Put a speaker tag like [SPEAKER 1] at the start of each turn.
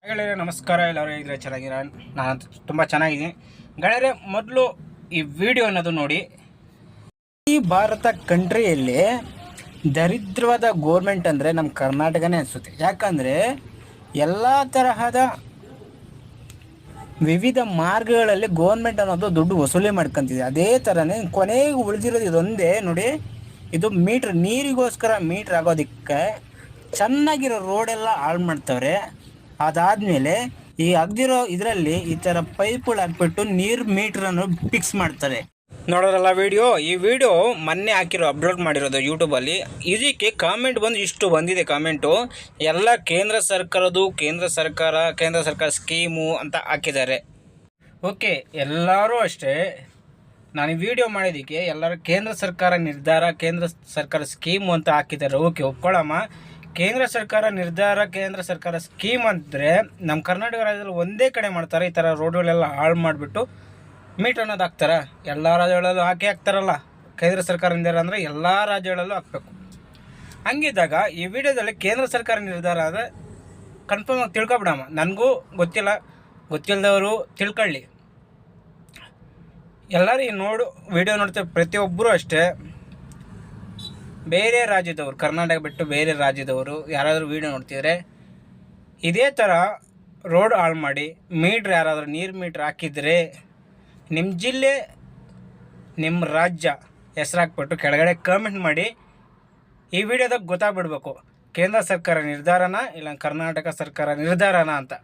[SPEAKER 1] ಗೆಳೆಯರೆ ನಮಸ್ಕಾರ. ಎಲ್ಲರೂ ಹೇಗಿದ್ರೆ ಚೆನ್ನಾಗಿರ? ನಾನು ತುಂಬ ಚೆನ್ನಾಗಿದ್ದೀನಿ ಗೆಳೆಯರೆ. ಮೊದಲು ಈ ವಿಡಿಯೋ ಅನ್ನೋದು ನೋಡಿ. ಈ ಭಾರತ ಕಂಟ್ರಿಯಲ್ಲಿ ದರಿದ್ರವಾದ ಗೋರ್ಮೆಂಟ್ ಅಂದರೆ ನಮ್ಮ ಕರ್ನಾಟಕನೇ ಅನಿಸುತ್ತೆ. ಯಾಕಂದರೆ ಎಲ್ಲ ತರಹದ ವಿವಿಧ ಮಾರ್ಗಗಳಲ್ಲಿ ಗೋರ್ಮೆಂಟ್ ಅನ್ನೋದು ದುಡ್ಡು ವಸೂಲಿ ಮಾಡ್ಕೊತಿದೆ. ಅದೇ ಥರನೇ ಕೊನೆಗೆ ಉಳಿದಿರೋದು ಇದೊಂದೇ ನೋಡಿ. ಇದು ನೀರಿಗೋಸ್ಕರ ಮೀಟ್ರ್ ಆಗೋದಕ್ಕೆ ಚೆನ್ನಾಗಿರೋ ರೋಡೆಲ್ಲ ಹಾಳು ಮಾಡ್ತವ್ರೆ. ಅದಾದಮೇಲೆ ಈ ಅಗ್ದಿರೋ ಇದರಲ್ಲಿ ಈ ಥರ ಪೈಪ್ಗಳು ಹಾಕ್ಬಿಟ್ಟು ನೀರು ಮೀಟ್ರನ್ನು ಫಿಕ್ಸ್ ಮಾಡ್ತಾರೆ. ನೋಡೋರಲ್ಲ ಈ ವಿಡಿಯೋ ಮೊನ್ನೆ ಅಪ್ಲೋಡ್ ಮಾಡಿರೋದು ಯೂಟ್ಯೂಬಲ್ಲಿ. ಇದಕ್ಕೆ ಕಾಮೆಂಟ್ ಬಂದು ಇಷ್ಟು ಬಂದಿದೆ ಕಾಮೆಂಟು. ಎಲ್ಲ ಕೇಂದ್ರ ಸರ್ಕಾರ ಸ್ಕೀಮು ಅಂತ ಹಾಕಿದ್ದಾರೆ. ಓಕೆ, ಎಲ್ಲರೂ ಅಷ್ಟೇ. ನಾನು ಈ ವಿಡಿಯೋ ಮಾಡಿದ್ದಕ್ಕೆ ಎಲ್ಲರೂ ಕೇಂದ್ರ ಸರ್ಕಾರ ನಿರ್ಧಾರ, ಕೇಂದ್ರ ಸರ್ಕಾರ ಸ್ಕೀಮು ಅಂತ ಹಾಕಿದ್ದಾರೆ. ಓಕೆ, ಒಪ್ಕೊಳ್ಳಮ್ಮ. ಕೇಂದ್ರ ಸರ್ಕಾರ ನಿರ್ಧಾರ, ಕೇಂದ್ರ ಸರ್ಕಾರ ಸ್ಕೀಮ್ ಅಂದರೆ ನಮ್ಮ ಕರ್ನಾಟಕ ರಾಜ್ಯದಲ್ಲಿ ಒಂದೇ ಕಡೆ ಮಾಡ್ತಾರೆ. ಈ ಥರ ರೋಡ್ಗಳೆಲ್ಲ ಹಾಳು ಮಾಡಿಬಿಟ್ಟು ಮೀಟ್ರ್ ಅನ್ನೋದು ಹಾಕ್ತಾರೆ. ಎಲ್ಲ ರಾಜ್ಯಗಳಲ್ಲೂ ಹಾಕ್ತಾರಲ್ಲ. ಕೇಂದ್ರ ಸರ್ಕಾರ ನಿರ್ಧಾರ ಅಂದರೆ ಎಲ್ಲ ರಾಜ್ಯಗಳಲ್ಲೂ ಹಾಕಬೇಕು. ಹಂಗಿದ್ದಾಗ ಈ ವಿಡಿಯೋದಲ್ಲಿ ಕೇಂದ್ರ ಸರ್ಕಾರ ನಿರ್ಧಾರ ಆದರೆ ಕನ್ಫರ್ಮ್ ಆಗಿ ತಿಳ್ಕೊಬಿಡಮ್ಮ. ನನಗೂ ಗೊತ್ತಿಲ್ಲದವರು ತಿಳ್ಕೊಳ್ಳಿ. ಎಲ್ಲರೂ ಈ ವಿಡಿಯೋ ನೋಡ್ತಾರೆ ಪ್ರತಿಯೊಬ್ಬರು ಅಷ್ಟೇ. ಬೇರೆ ರಾಜ್ಯದವರು, ಕರ್ನಾಟಕ ಬಿಟ್ಟು ಬೇರೆ ರಾಜ್ಯದವರು ಯಾರಾದರೂ ವೀಡಿಯೋ ನೋಡ್ತಿದ್ರೆ ಇದೇ ಥರ ರೋಡ್ ಹಾಳು ಮಾಡಿ ಯಾರಾದರೂ ನೀರು ಮೀಟ್ರ್ ಹಾಕಿದರೆ ನಿಮ್ಮ ಜಿಲ್ಲೆ, ನಿಮ್ಮ ರಾಜ್ಯ ಹೆಸ್ರು ಹಾಕ್ಬಿಟ್ಟು ಕೆಳಗಡೆ ಕಾಮೆಂಟ್ ಮಾಡಿ. ಈ ವಿಡಿಯೋದಾಗ ಗೊತ್ತಾಗ್ಬಿಡ್ಬೇಕು ಕೇಂದ್ರ ಸರ್ಕಾರ ನಿರ್ಧಾರನ ಇಲ್ಲ ಕರ್ನಾಟಕ ಸರ್ಕಾರ ನಿರ್ಧಾರನ ಅಂತ.